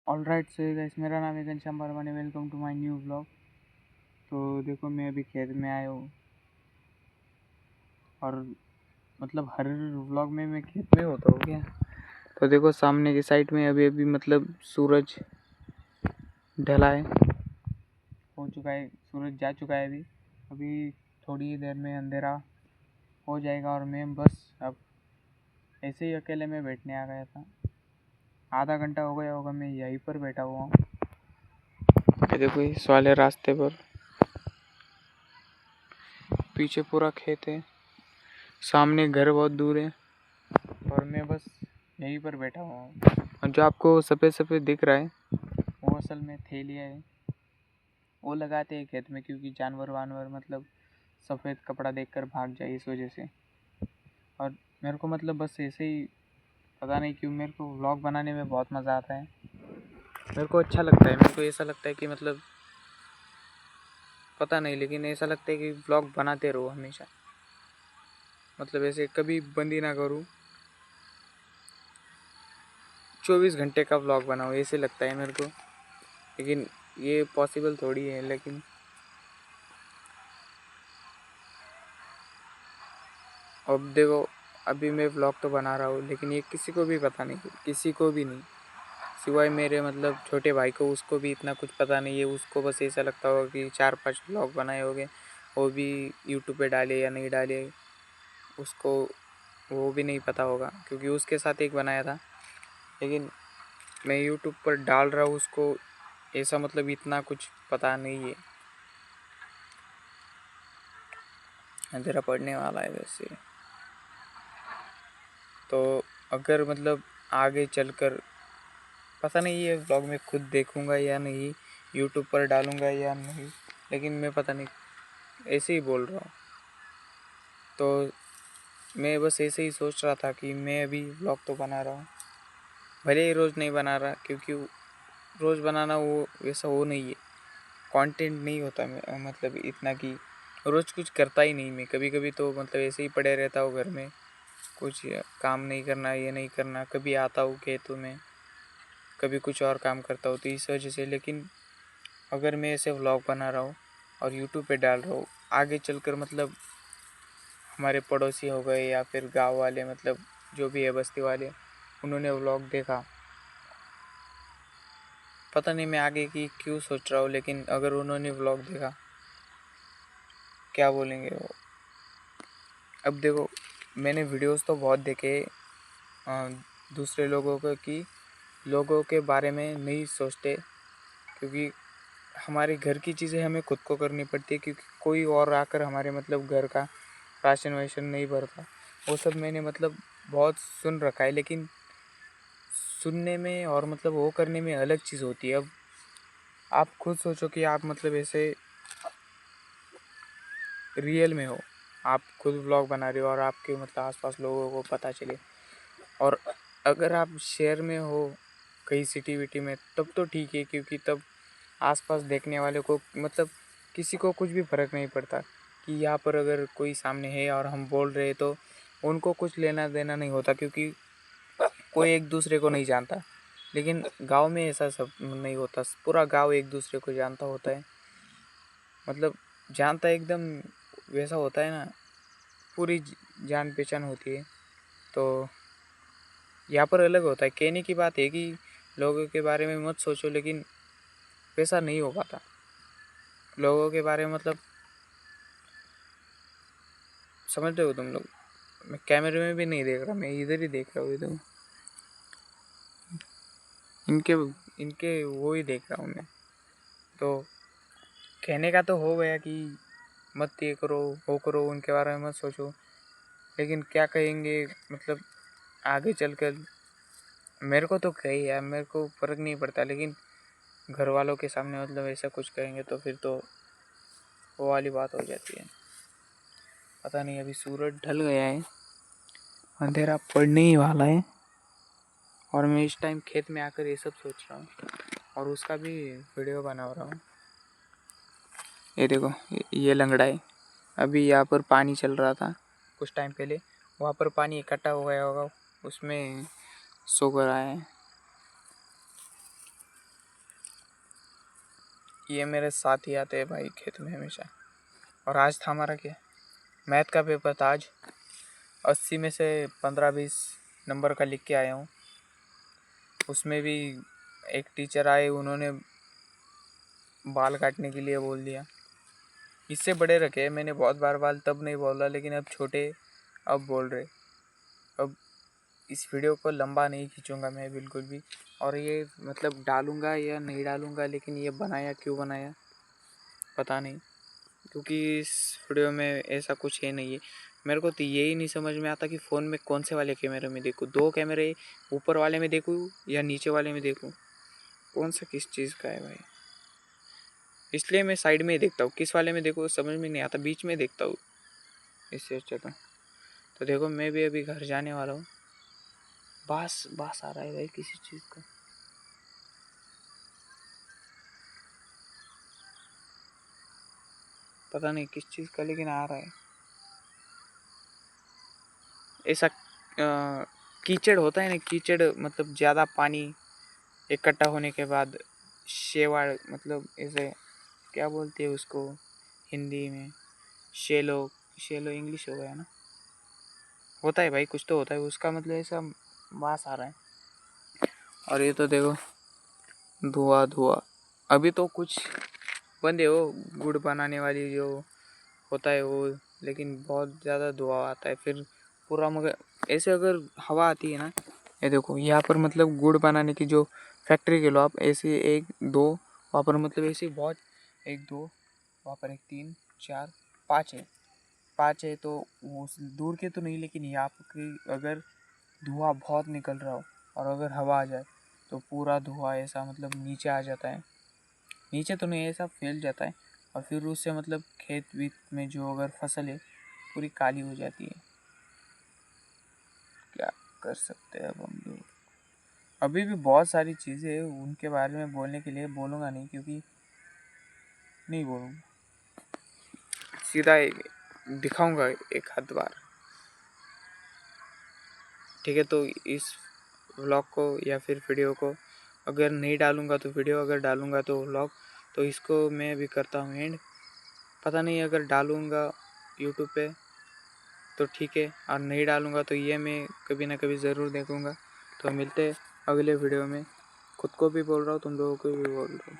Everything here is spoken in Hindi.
ऑलराइट सो गाइस, मेरा नाम है Ghanshyam Parmane. Welcome to my new blog. तो देखो, मैं अभी खेत में आया हूँ और मतलब हर व्लॉग में मैं खेत में होता हूँ क्या। तो देखो, सामने की साइड में अभी अभी मतलब सूरज ढला है, हो चुका है, सूरज जा चुका है। अभी अभी थोड़ी ही देर में अंधेरा हो जाएगा और मैं बस अब ऐसे ही अकेले में बैठने आ गया था। आधा घंटा हो गया होगा मैं यहीं पर बैठा हुआ हूँ। ये देखो, इस वाले रास्ते पर पीछे पूरा खेत है, सामने घर बहुत दूर है और मैं बस यहीं पर बैठा हुआ हूँ। और जो आपको सफ़ेद सफ़ेद दिख रहा है वो असल में थैलियाँ है। वो लगाते हैं खेत में क्योंकि जानवर वानवर मतलब सफ़ेद कपड़ा देखकर भाग जाए, इस वजह से। और मेरे को मतलब बस ऐसे ही, पता नहीं क्यों, मेरे को व्लॉग बनाने में बहुत मज़ा आता है। मेरे को अच्छा लगता है, मेरे को ऐसा लगता है कि मतलब पता नहीं, लेकिन ऐसा लगता है कि व्लॉग बनाते रहो हमेशा, मतलब ऐसे कभी बंद ही ना करूँ, 24 घंटे का व्लॉग बनाओ, ऐसे लगता है मेरे को। लेकिन ये पॉसिबल थोड़ी है। लेकिन अब देखो, अभी मैं व्लॉग तो बना रहा हूँ लेकिन ये किसी को भी पता नहीं, किसी को भी नहीं, सिवाय मेरे मतलब छोटे भाई को। उसको भी इतना कुछ पता नहीं है। उसको बस ऐसा लगता होगा कि 4-5 व्लॉग बनाए होंगे, वो भी यूट्यूब पे डाले या नहीं डाले, उसको वो भी नहीं पता होगा क्योंकि उसके साथ एक बनाया था। लेकिन मैं यूट्यूब पर डाल रहा हूँ उसको, ऐसा मतलब इतना कुछ पता नहीं है। अंधेरा पड़ने वाला है वैसे तो। अगर मतलब आगे चलकर पता नहीं ये व्लॉग मैं खुद देखूंगा या नहीं, यूट्यूब पर डालूंगा या नहीं, लेकिन मैं पता नहीं, ऐसे ही बोल रहा हूँ। तो मैं बस ऐसे ही सोच रहा था कि मैं अभी व्लॉग तो बना रहा हूँ, भले ही रोज़ नहीं बना रहा क्योंकि रोज़ बनाना वो वैसा वो नहीं है, कंटेंट नहीं होता मतलब इतना कि रोज़ कुछ करता ही नहीं मैं। कभी कभी तो मतलब ऐसे ही पड़े रहता हूँ घर में, कुछ काम नहीं करना, ये नहीं करना। कभी आता हूँ खेतों में, कभी कुछ और काम करता हूँ, तो इस वजह से। लेकिन अगर मैं ऐसे व्लॉग बना रहा हूँ और यूट्यूब पे डाल रहा हूँ, आगे चलकर मतलब हमारे पड़ोसी हो गए या फिर गांव वाले, मतलब जो भी है बस्ती वाले, उन्होंने व्लॉग देखा, पता नहीं मैं आगे की क्यों सोच रहा हूँ, लेकिन अगर उन्होंने व्लॉग देखा, क्या बोलेंगे वो। अब देखो, मैंने वीडियोस तो बहुत देखे दूसरे लोगों को कि लोगों के बारे में नहीं सोचते, क्योंकि हमारे घर की चीज़ें हमें खुद को करनी पड़ती है, क्योंकि कोई और आकर हमारे मतलब घर का राशन वाशन नहीं भरता। वो सब मैंने मतलब बहुत सुन रखा है, लेकिन सुनने में और मतलब वो करने में अलग चीज़ होती है। अब आप खुद सोचो कि आप मतलब ऐसे रियल में हो, आप खुद व्लॉग बना रहे हो और आपके मतलब आसपास लोगों को पता चले। और अगर आप शहर में हो कहीं सिटी विटी में, तब तो ठीक है, क्योंकि तब आसपास देखने वाले को मतलब किसी को कुछ भी फ़र्क नहीं पड़ता कि यहाँ पर अगर कोई सामने है और हम बोल रहे तो उनको कुछ लेना देना नहीं होता, क्योंकि कोई एक दूसरे को नहीं जानता। लेकिन गांव में ऐसा सब नहीं होता, पूरा गांव एक दूसरे को जानता होता है, मतलब जानता एकदम वैसा होता है ना, पूरी जान पहचान होती है। तो यहाँ पर अलग होता है। कहने की बात है कि लोगों के बारे में मत सोचो, लेकिन वैसा नहीं हो पाता। लोगों के बारे में मतलब समझते हो तुम लोग। मैं कैमरे में भी नहीं देख रहा, मैं इधर ही देख रहा हूँ, इधर इनके इनके वो ही देख रहा हूँ मैं। तो कहने का तो हो गया कि मत ये करो वो करो, उनके बारे में मत सोचो, लेकिन क्या कहेंगे मतलब आगे चलकर। मेरे को तो कही है, मेरे को फ़र्क नहीं पड़ता, लेकिन घर वालों के सामने मतलब ऐसा कुछ कहेंगे तो फिर तो वो वाली बात हो जाती है। पता नहीं, अभी सूरज ढल गया है, अंधेरा पड़ने ही वाला है और मैं इस टाइम खेत में आकर ये सब सोच रहा हूँ और उसका भी वीडियो बना रहा हूँ। ये देखो, ये लंगड़ा है, अभी यहाँ पर पानी चल रहा था कुछ टाइम पहले, वहाँ पर पानी इकट्ठा हो गया होगा, उसमें सो कर आया है। ये मेरे साथ ही आते हैं भाई खेत में हमेशा। और आज था हमारा क्या, मैथ का पेपर था आज। 80 में से 15-20 नंबर का लिख के आया हूँ। उसमें भी एक टीचर आए, उन्होंने बाल काटने के लिए बोल दिया। इससे बड़े रखे, मैंने बहुत बार बाल तब नहीं बोला, लेकिन अब छोटे अब बोल रहे। अब इस वीडियो को लंबा नहीं खींचूंगा मैं बिल्कुल भी, और ये मतलब डालूंगा या नहीं डालूंगा, लेकिन ये बनाया क्यों बनाया पता नहीं, क्योंकि इस वीडियो में ऐसा कुछ है नहीं है। मेरे को तो यही नहीं समझ में आता कि फ़ोन में कौन से वाले कैमरे में देखूँ, 2 कैमरे, ऊपर वाले में देखूँ या नीचे वाले में देखूँ, कौन सा किस चीज़ का है भाई। इसलिए मैं साइड में ही देखता हूँ, किस वाले में देखूँ समझ में नहीं आता, बीच में देखता हूँ इससे अच्छा। तो देखो मैं भी अभी घर जाने वाला हूँ। बास आ रहा है भाई किसी चीज़ का। पता नहीं किस चीज़ का, लेकिन आ रहा है ऐसा। कीचड़ होता है ना, कीचड़ मतलब ज़्यादा पानी इकट्ठा होने के बाद शेवाड़, मतलब ऐसे क्या बोलते हैं उसको हिंदी में, शेलो। शेलो इंग्लिश हो गया ना, होता है भाई कुछ तो होता है उसका, मतलब ऐसा बास आ रहा है। और ये तो देखो धुआं। अभी तो कुछ बंद है, वो गुड़ बनाने वाली जो होता है वो, लेकिन बहुत ज़्यादा धुआं आता है फिर पूरा। मगर ऐसे अगर हवा आती है ना, ये देखो यहाँ पर मतलब गुड़ बनाने की जो फैक्ट्री के लो आप, ऐसे 1-2 वहाँ पर, मतलब ऐसे बहुत 1-2 वहाँ पर 1-3-4-5 है। 5 है तो वो दूर के तो नहीं, लेकिन यहाँ पर अगर धुआं बहुत निकल रहा हो और अगर हवा आ जाए तो पूरा धुआं ऐसा मतलब नीचे आ जाता है। नीचे तो नहीं, ऐसा फैल जाता है, और फिर उससे मतलब खेत वीत में जो अगर फसल है पूरी काली हो जाती है। क्या कर सकते हैं अब हम लोग। अभी भी बहुत सारी चीज़ें हैं उनके बारे में बोलने के लिए, बोलूँगा नहीं क्योंकि नहीं बोलूँगा, सीधा दिखाऊँगा एक आध बार। ठीक है, तो इस व्लॉग को या फिर वीडियो को अगर नहीं डालूँगा तो वीडियो, अगर डालूँगा तो व्लॉग, तो इसको मैं भी करता हूँ एंड। पता नहीं अगर डालूँगा यूट्यूब पे तो ठीक है, और नहीं डालूँगा तो ये मैं कभी ना कभी ज़रूर देखूँगा। तो मिलते हैं अगले वीडियो में। खुद को भी बोल रहा हूँ, तुम लोगों को भी बोल रहा हूँ।